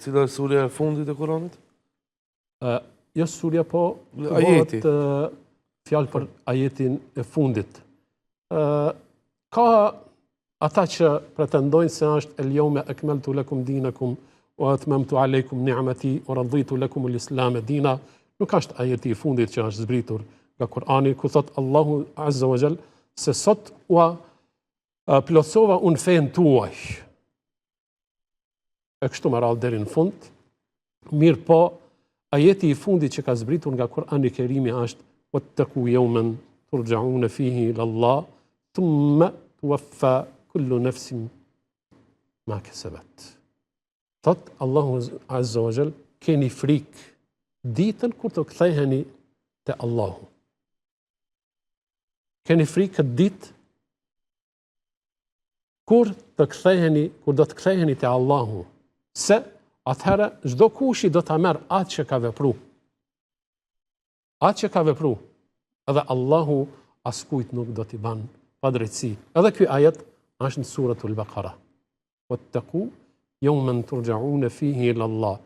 Cila është surja e fundit e Kuranit? Jo surja, po Ajeti. Fjalë për ajetin e fundit. Ka ata që pretendojnë se është el-jawma akmaltu lakum dinakum wa atmamtu alaykum ni'mati wa raditu lakum al-islam dina. Nuk është ajeti i fundit që është zbritur nga Kurani, ku thot Allahu Azza wa Jall se sot ua plotësova unë fen tuaj. E kështu më radhë deri në fund. Mirë po, ajeti i fundit që ka zbritur nga Kurani i Kerimi është wattaqu yawman turja'una fihi ila Allah thumma tuwaffa kullu nafsin ma kasabat. Thot Allahu Azza wa Jall, keni frikë ditën kur të ktheheni te Allahu. Keni frikë këtë ditë kur do të ktheheni te Allahu, se atëherë çdo kush i do ta merr atë që ka vepruar. Atë që ka vepruar. Edhe Allahu askujt nuk do t'i ban padrejtësi. Edhe ky ajet është në suratul Baqara. Wattaqu yawman turja'una fihi ila Allah.